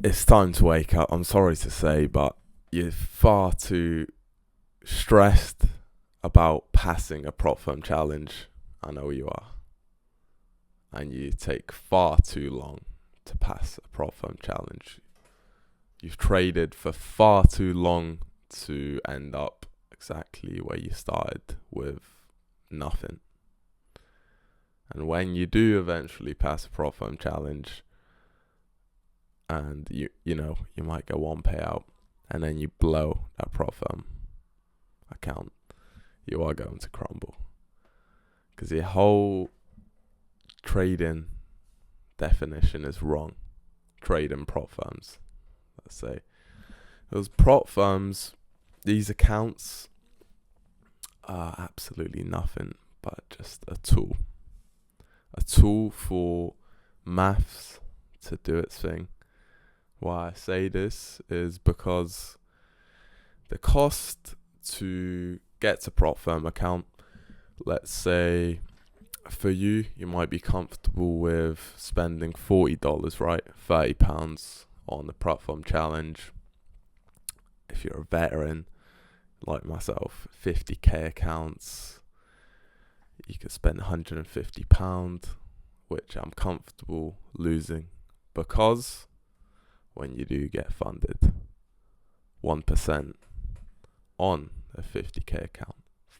It's time to wake up. I'm sorry to say, but you're far too stressed about passing a prop firm challenge. I know you are. And you take far too long to pass a prop firm challenge. You've traded for far too long to end up exactly where you started with nothing. And when you do eventually pass a prop firm challenge, and you might get one payout, and then you blow that prop firm account, you are going to crumble, because your whole trading definition is wrong. Trading prop firms, let's say, those prop firms, these accounts are absolutely nothing but just a tool for maths to do its thing. Why I say this is because the cost to get to prop firm account, let's say for you might be comfortable with spending $40, right? £30 on the prop firm challenge. If you're a veteran like myself, 50k accounts, you could spend £150, which I'm comfortable losing, because when you do get funded, 1% on a 50k account,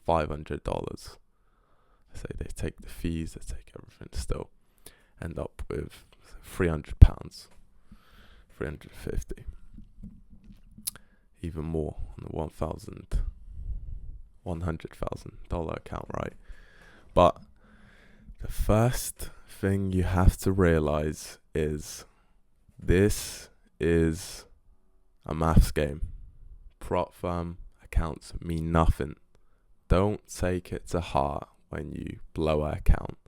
$500. Say they take the fees, they take everything, still end up with £300, 350, even more on the $100,000 account, right? But the first thing you have to realize is this is a maths game. Prop firm accounts mean nothing. Don't take it to heart when you blow an account,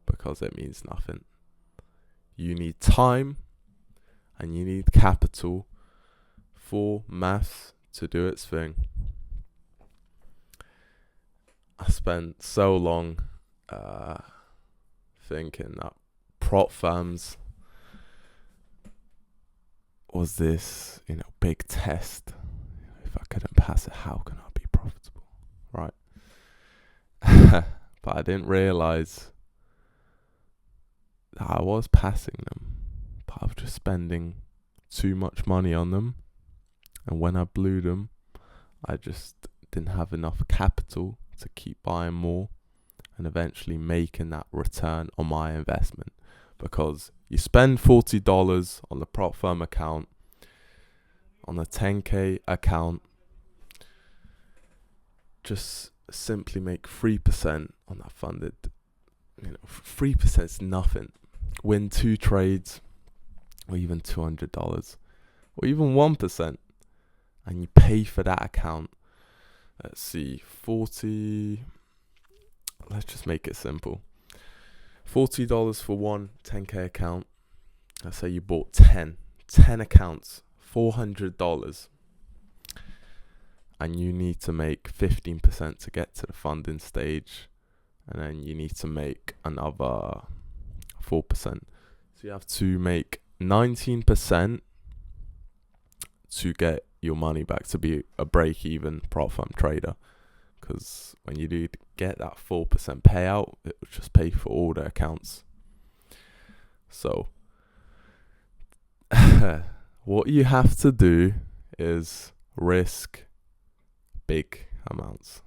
because it means nothing. You need time and you need capital for maths to do its thing. I spent so long thinking that prop firms was this, big test. If I couldn't pass it, how can I be profitable, right? But I didn't realize that I was passing them, but I was just spending too much money on them. And when I blew them, I just didn't have enough capital to keep buying more and eventually making that return on my investment. Because you spend $40 on the prop firm account, on a 10k account, just simply make 3% on that funded. 3% is nothing. Win 2 trades, or even $200, or even 1%, and you pay for that account. Let's see, 40. Let's just make it simple. $40 for one 10k account. Let's say you bought 10 accounts, $400, and you need to make 15% to get to the funding stage, and then you need to make another 4%. So you have to make 19% to get your money back, to be a break-even prop firm trader. Because when you do get that 4% payout, it will just pay for all the accounts. So what you have to do is risk big amounts.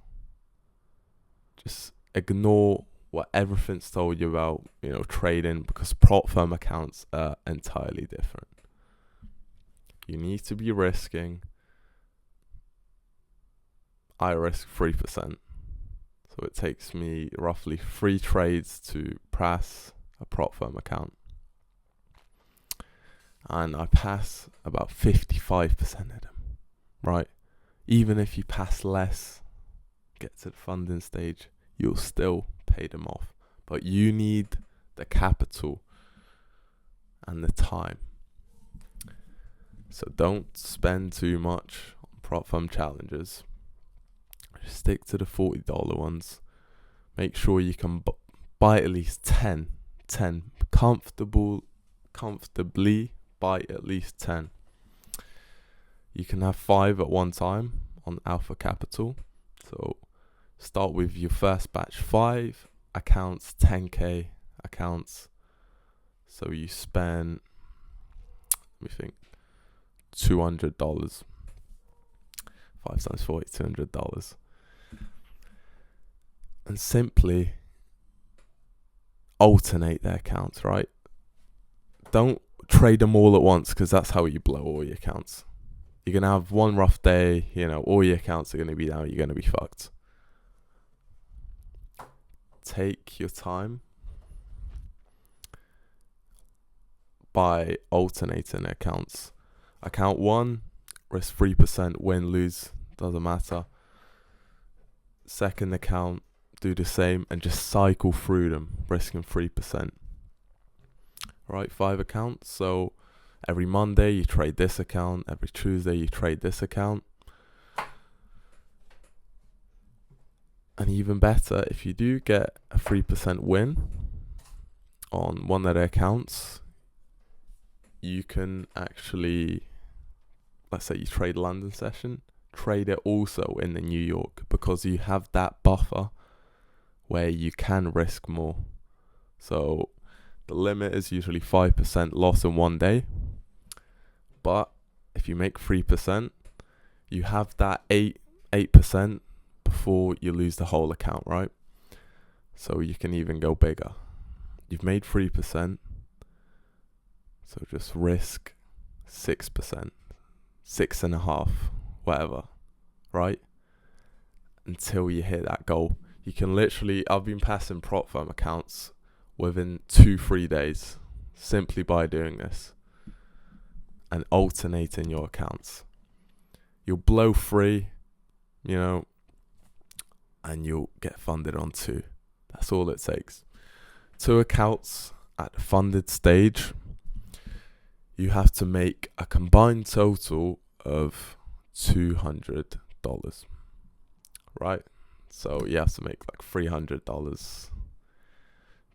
Just ignore what everything's told you about, trading, because prop firm accounts are entirely different. You need to be risking. I risk 3%. So it takes me roughly 3 trades to pass a prop firm account. And I pass about 55% of them, right? Even if you pass less, get to the funding stage, you'll still pay them off. But you need the capital and the time. So don't spend too much on prop firm challenges. Just stick to the $40 ones. Make sure you can buy at least 10 comfortably invite at least 10. You can have 5 at one time on Alpha Capital. So start with your first batch, 5 accounts, 10k accounts. So you spend, let me think, $200. 5 times 40, $200. And simply alternate their accounts, right? Don't trade them all at once, because that's how you blow all your accounts. You're going to have one rough day, all your accounts are going to be down, you're going to be fucked. Take your time by alternating accounts. Account 1, risk 3%, win, lose, doesn't matter. Second account, do the same and just cycle through them, risking 3%. Right, 5 accounts. So every Monday you trade this account, every Tuesday you trade this account. And even better, if you do get a 3% win on one of their accounts, you can actually, let's say you trade London session, trade it also in the New York, because you have that buffer where you can risk more. So the limit is usually 5% loss in one day. But if you make 3%, you have that 8% before you lose the whole account, right? So you can even go bigger. You've made 3%. So just risk 6%, 6.5%, whatever, right? Until you hit that goal. You can literally, I've been passing prop firm accounts within 2-3 days simply by doing this and alternating your accounts. You'll blow 3, and you'll get funded on 2. That's all it takes. 2 accounts at the funded stage, you have to make a combined total of $200, right? So you have to make like $300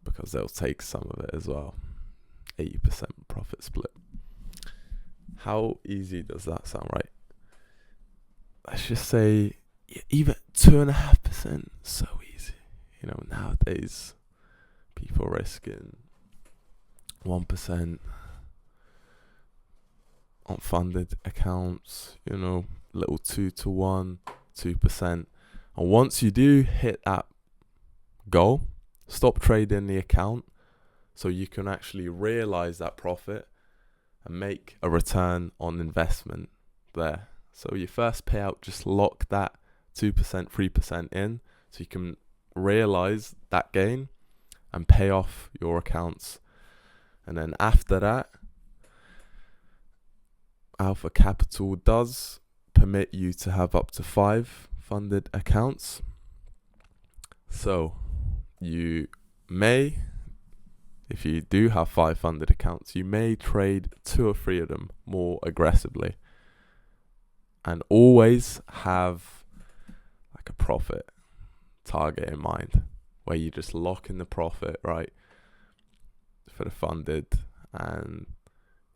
because they'll take some of it as well. 80% profit split. How easy does that sound, right? Let's just say even 2.5%, so easy. Nowadays people risking 1% on funded accounts, little 2 to 1, 2%. And once you do hit that goal, stop trading the account so you can actually realize that profit and make a return on investment there. So your first payout, just lock that 2%, 3% in so you can realize that gain and pay off your accounts. And then after that, Alpha Capital does permit you to have up to 5 funded accounts. So you may, if you do have 5 funded accounts, you may trade 2 or 3 of them more aggressively. And always have like a profit target in mind where you just lock in the profit, right, for the funded, and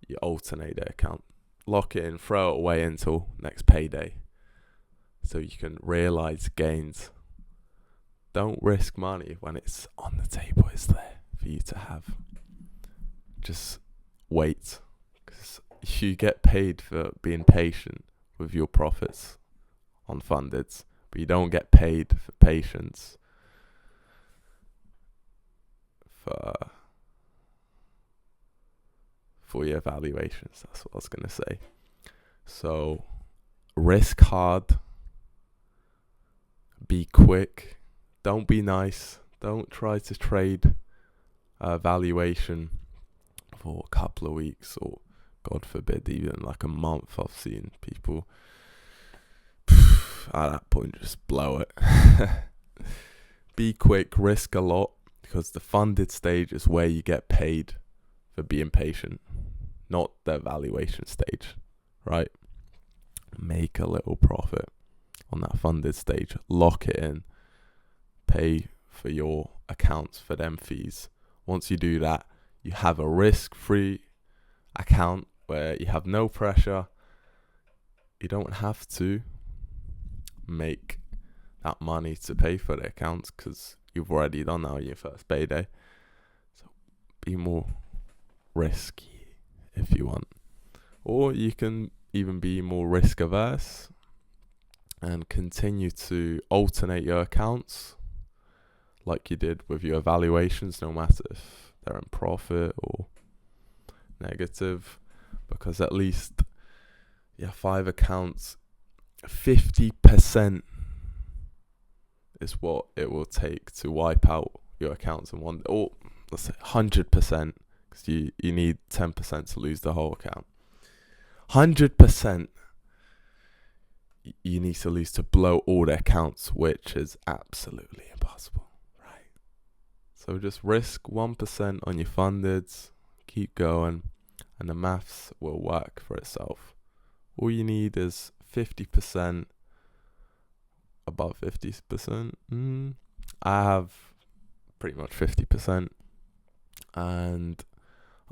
you alternate the account. Lock it in, throw it away until next payday so you can realize gains. Don't risk money when it's on the table. It's there for you to have. Just wait, because you get paid for being patient with your profits on fundeds, but you don't get paid for patience for your evaluations. That's what I was going to say. So risk hard, be quick, don't be nice, don't try to trade valuation for a couple of weeks, or God forbid even like a month. I've seen people at that point just blow it. Be quick, risk a lot, because the funded stage is where you get paid for being patient, not the evaluation stage, right? Make a little profit on that funded stage, lock it in, pay for your accounts for them fees. Once you do that, you have a risk-free account where you have no pressure. You don't have to make that money to pay for the accounts because you've already done that on your first payday. So be more risky if you want. Or you can even be more risk averse and continue to alternate your accounts like you did with your evaluations, no matter if they're in profit or negative, because at least your 5 accounts, 50% is what it will take to wipe out your accounts in one, or let's say 100%, because you need 10% to lose the whole account. 100% you need to lose to blow all the accounts, which is absolutely impossible, right? So just risk 1% on your fundeds, keep going, and the maths will work for itself. All you need is 50%, above 50%. I have pretty much 50%, and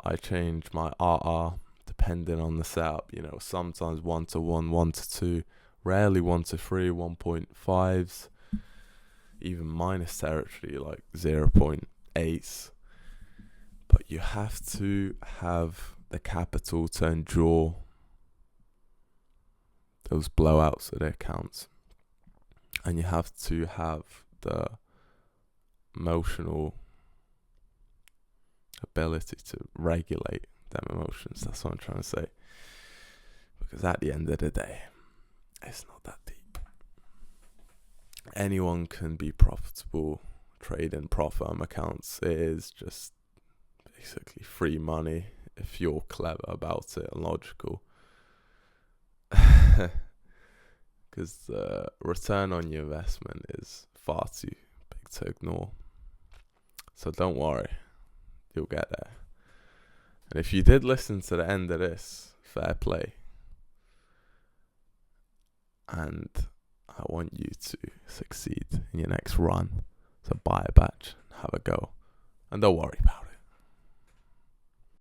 I change my RR depending on the setup. Sometimes 1 to 1, 1 to 2, rarely 1 to 3, 1.5s, even minus territory like 0.8s. But you have to have the capital to endure those blowouts of the accounts, and you have to have the emotional ability to regulate them emotions. That's what I'm trying to say, because at the end of the day, it's not that deep. Anyone can be profitable, trade in pro firm accounts. It is just basically free money if you're clever about it and logical. Because the return on your investment is far too big to ignore. So don't worry, you'll get there. And if you did listen to the end of this, fair play. And I want you to succeed in your next run. So buy a batch, have a go, and don't worry about it.